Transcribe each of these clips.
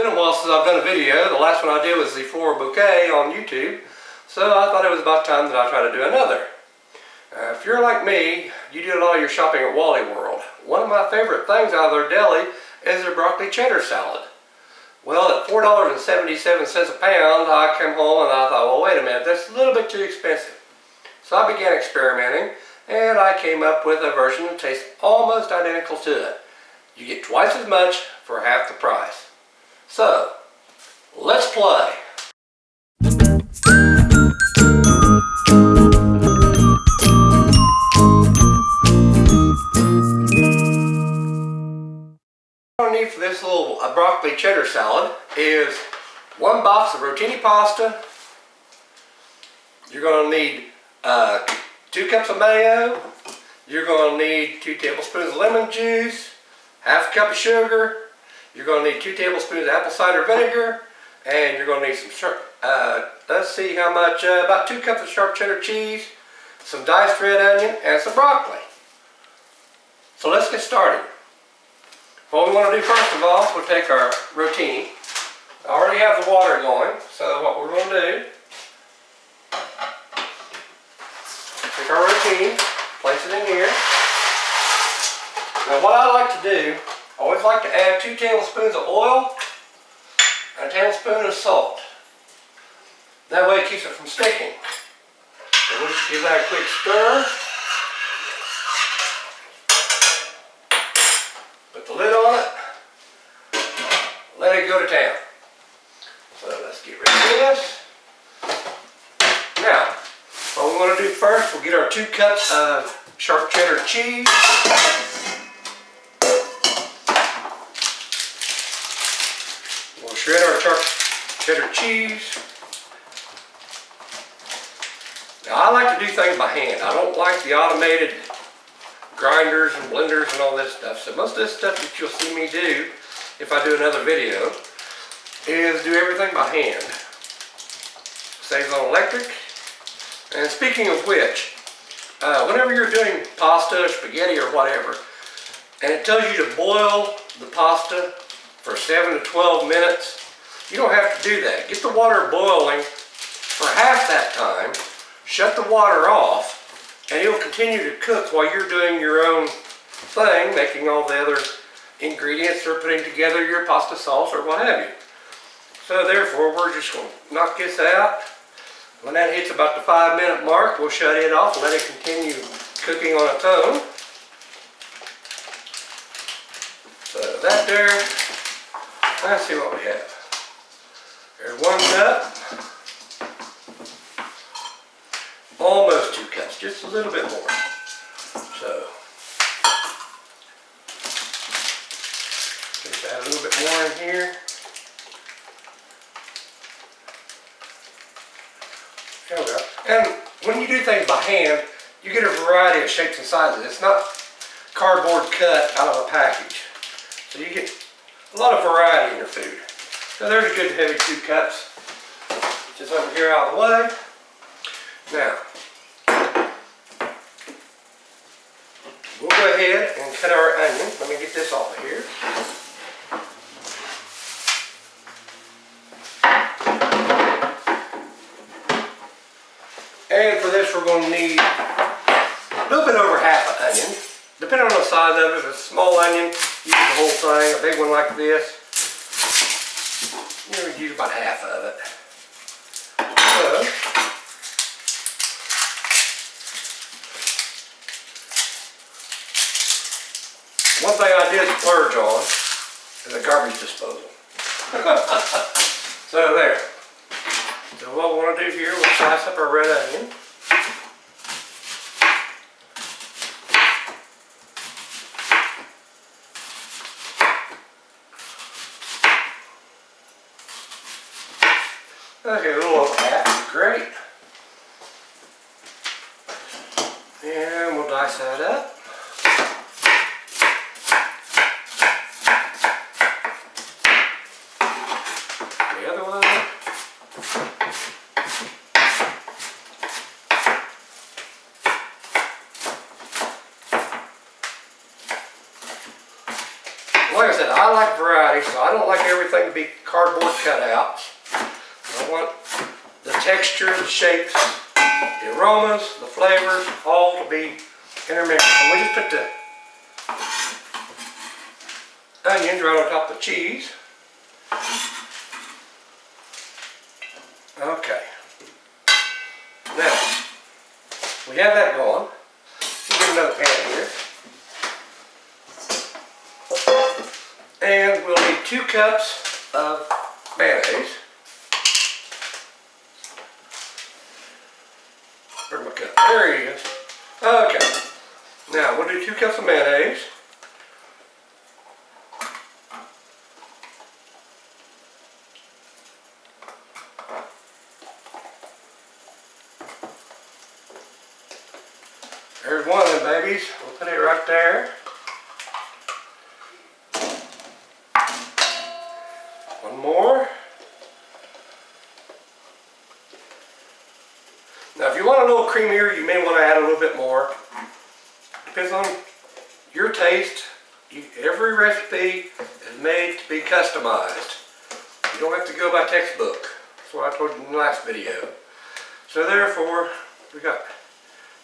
been a while since I've done a video. The last one I did was the floral bouquet on YouTube. So I thought it was about time that I try to do another. If you're like me, you do a lot of your shopping at Wally-World. One of my favorite things out of their deli is their broccoli cheddar salad. Well, at $4.77 a pound, I came home and I thought, well, wait a minute, that's a little bit too expensive. So I began experimenting, and I came up with a version that tastes almost identical to it. You get twice as much for half the price. So, let's play. What I need for this little broccoli cheddar salad is 1 box of rotini pasta. You're going to need 2 cups of mayo. You're going to need 2 tablespoons of lemon juice, half a cup of sugar. You're going to need 2 tablespoons of apple cider vinegar, and you're going to need some sharp, let's see how much, about 2 cups of sharp cheddar cheese, some diced red onion, and some broccoli. So let's get started. What we want to do first of all, we'll take our rotini. I already have the water going, so what we're going to do, take our rotini, place it in here. Now what I like to do, I always like to add 2 tablespoons of oil and a tablespoon of salt. That way it keeps it from sticking. So we'll just give that a quick stir. Put the lid on it. Let it go to town. So let's get rid of this. Now, what we want to do first, we'll get our 2 cups of sharp cheddar cheese. We'll shred our sharp cheddar cheese. Now I like to do things by hand. I don't like the automated grinders and blenders and all this stuff. So most of this stuff that you'll see me do, if I do another video, is do everything by hand. Saves on electric. And speaking of which, whenever you're doing pasta or spaghetti or whatever, and it tells you to boil the pasta for 7 to 12 minutes, you don't have to do that. Get the water boiling for half that time, shut the water off, and it'll continue to cook while you're doing your own thing, making all the other ingredients or putting together your pasta sauce or what have you. So therefore, we're just going to knock this out. When that hits about the 5-minute mark, we'll shut it off and let it continue cooking on its own. So that there, let's see what we have. There's 1 cup, almost 2 cups, just a little bit more. So, just add a little bit more in here. There we go. And when you do things by hand, you get a variety of shapes and sizes. It's not cardboard cut out of a package. So you get a lot of variety in your food. So there's a good heavy 2 cups. Just over here out of the way. Now, we'll go ahead and cut our onion. Let me get this off of here. And for this we're going to need a little bit over half an onion. Depending on the size of it, if it's a small onion, use the whole thing. A big one like this, you would use about half of it. So, one thing I did splurge on is a garbage disposal. So there. So what we want to do here, we'll slice up our red onion. Okay, a little over half is great. And we'll dice that up. The other one. Like I said, I like variety. variety, so I don't like everything to be cardboard cutouts. I want the texture, the shapes, the aromas, the flavors, all to be intermixed. And we just put the onions right on top of the cheese. Okay. Now, we have that going. We'll get another pan here. And we'll need 2 cups of mayonnaise. Where's my cup? There he is. Okay. Now, we'll do 2 cups of mayonnaise. There's one of them babies. We'll put it right there. One more. Now if you want a little creamier, you may want to add a little bit more. Depends on your taste. Every recipe is made to be customized. You don't have to go by textbook. That's what I told you in the last video. So therefore, we got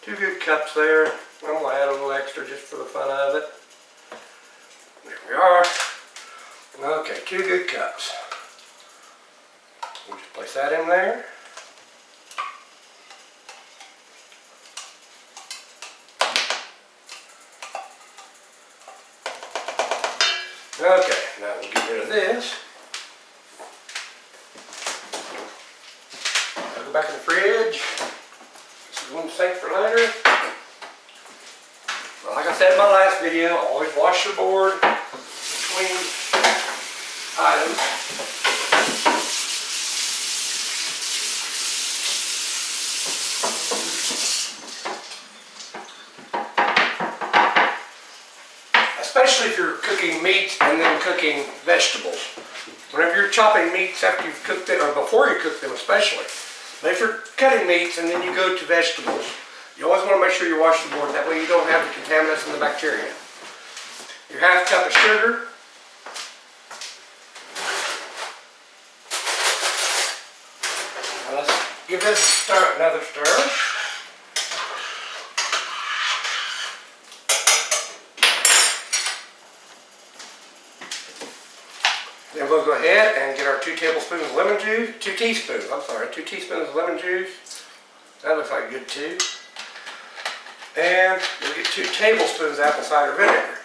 2 good cups there. I'm going to add a little extra just for the fun of it. There we are. Okay, 2 good cups. We'll just place that in there. Okay, now we'll get rid of this. I'll go back in the fridge. One sink for later. Well, like I said in my last video, always wash your board between items. Especially if you're cooking meat and then cooking vegetables. Whenever you're chopping meats after you've cooked it, or before you cook them especially. But if you're cutting meats and then you go to vegetables, you always want to make sure you wash the board. That way you don't have the contaminants and the bacteria. Your ½ cup of sugar. Now let's give this another stir. Then we'll go ahead and get our 2 tablespoons of lemon juice, 2 teaspoons of lemon juice. That looks like good too. And we'll get 2 tablespoons of apple cider vinegar.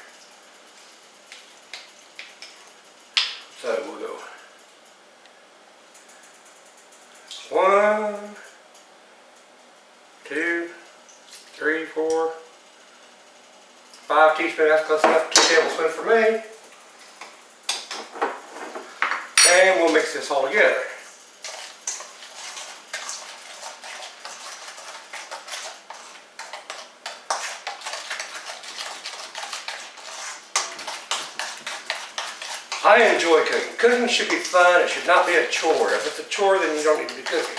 So we'll go 1, 2, 3, 4, 5 teaspoons. That's close enough. 2 tablespoons for me. And we'll mix this all together. I enjoy cooking. Cooking should be fun. It should not be a chore. If it's a chore, then you don't need to be cooking.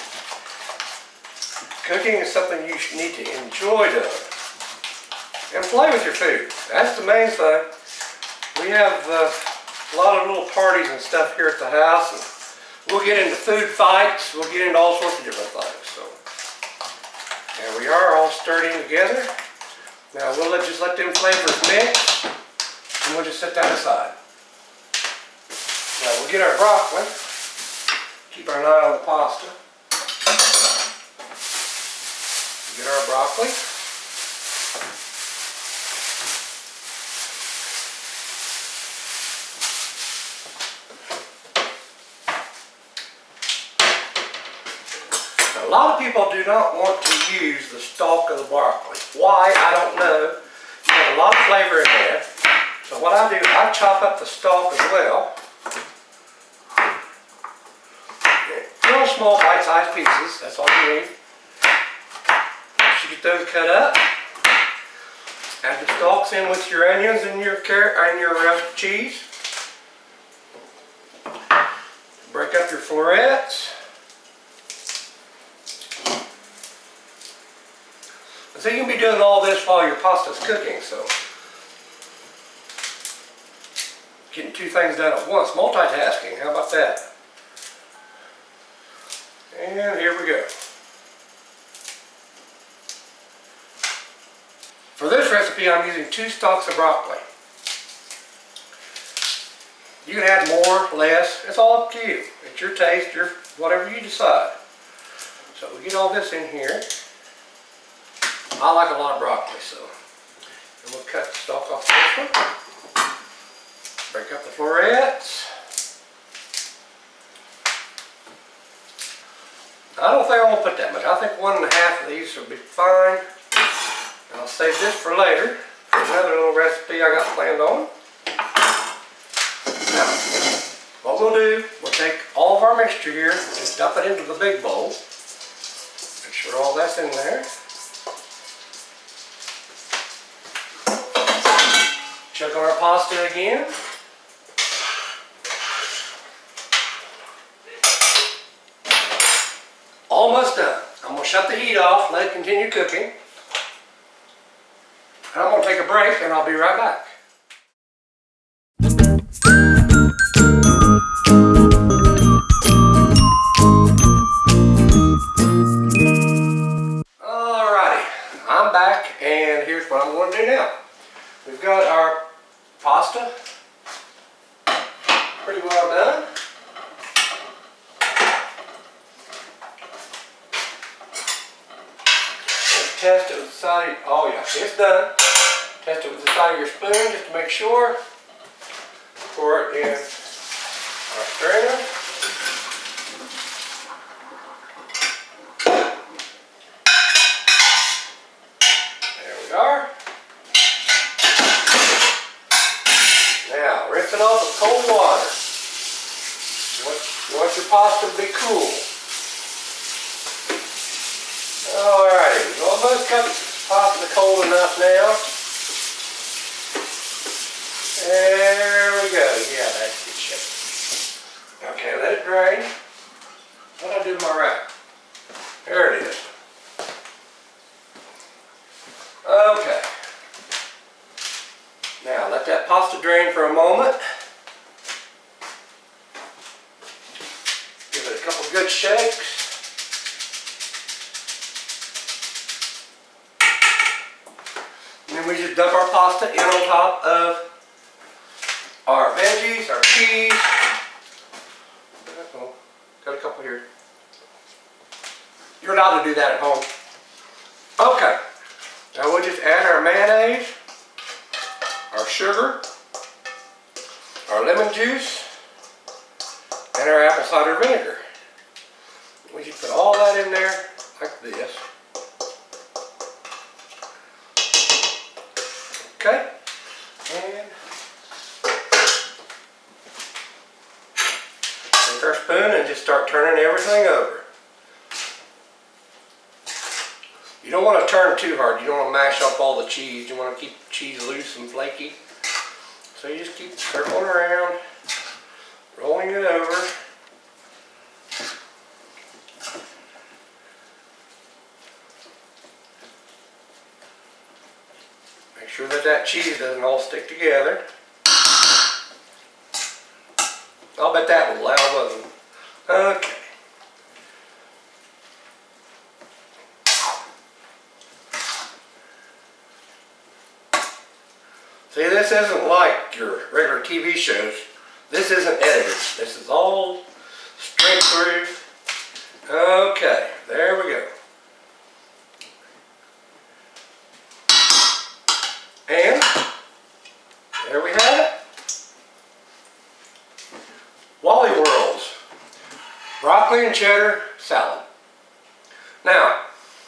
Cooking is something you should need to enjoy doing. And play with your food. That's the main thing. We have a lot of little parties and stuff here at the house, and we'll get into food fights, we'll get into all sorts of different things. So, there we are, all stirred in together. Now we'll just let them flavors mix, and we'll just set that aside. Now we'll get our broccoli, keep our eye on the pasta. Get our broccoli. A lot of people do not want to use the stalk of the broccoli. Why? I don't know. You have a lot of flavor in there. So what I do, I chop up the stalk as well. Little small bite-sized pieces. That's all you need. Once you get those cut up, add the stalks in with your onions and your carrot and your cheese. Break up your florets. So you can be doing all this while your pasta's cooking, so Getting two things done at once, multitasking, how about that? And here we go. For this recipe, I'm using 2 stalks of broccoli. You can add more, less, it's all up to you. It's your taste, whatever you decide. So we get all this in here. I like a lot of broccoli, so I'm going to cut the stalk off this one. Break up the florets. I don't think I want to put that much. I think 1.5 of these will be fine. I'll save this for later, for another little recipe I got planned on. Now, what we'll do, we'll take all of our mixture here and just dump it into the big bowl. Make sure all that's in there. Check on our pasta again. Almost done. I'm going to shut the heat off, let it continue cooking. And I'm going to take a break and I'll be right back. Alrighty, I'm back and here's what I'm going to do now. We've got our pasta pretty well done. Test it with the side of, oh yeah, it's done. Test it with the side of your spoon just to make sure. Pour it in our strainer. There we are. Now, rinse it off with cold water. You want your pasta to be cool. Alrighty, we've almost got the pasta cold enough now. There we go. Yeah, that's good shape. Okay, let it drain. What did I do with my wrap? There it is. Okay. Now let that pasta drain for a moment. Give it a couple good shakes. We just dump our pasta in on top of our veggies, our cheese. Oh, got a couple here. You're allowed to do that at home. Okay. Now we'll just add our mayonnaise, our sugar, our lemon juice, and our apple cider vinegar. We just put all that in there like this. Okay, and take our spoon and just start turning everything over. You don't want to turn too hard. You don't want to mash up all the cheese. You want to keep the cheese loose and flaky. So you just keep circling around, rolling it over. Make sure that cheese doesn't all stick together. I'll bet that was loud, wasn't it? Okay. See, this isn't like your regular TV shows. This isn't edited. This is all straight through. Okay, there we go. And there we have it. Wally-Worlds broccoli and cheddar salad. Now,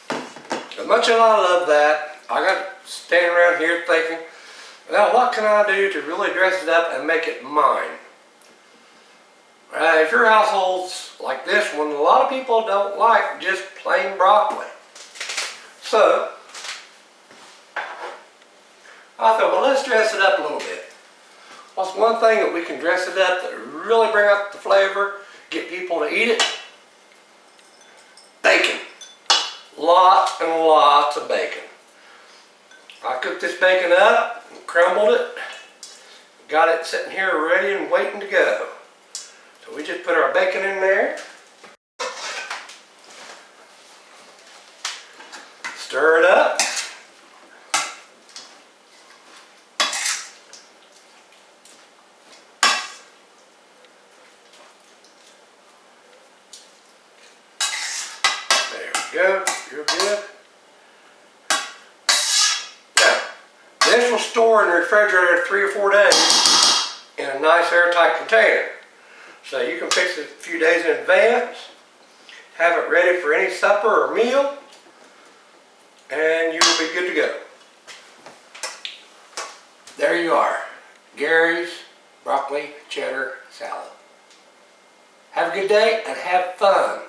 as much as I love that, I got standing around here thinking, well, what can I do to really dress it up and make it mine? If your household's like this one, a lot of people don't like just plain broccoli. So, I thought, well, let's dress it up a little bit. What's one thing that we can dress it up that really bring out the flavor, get people to eat it? Bacon. Lots and lots of bacon. I cooked this bacon up and crumbled it. got it sitting here ready and waiting to go. So we just put our bacon in there. Stir it up. There we go. You're good. Now, this will store in the refrigerator 3 or 4 days in a nice airtight container. So you can fix it a few days in advance, have it ready for any supper or meal, and you will be good to go. There you are, Gary's broccoli cheddar salad. Have a good day and have fun.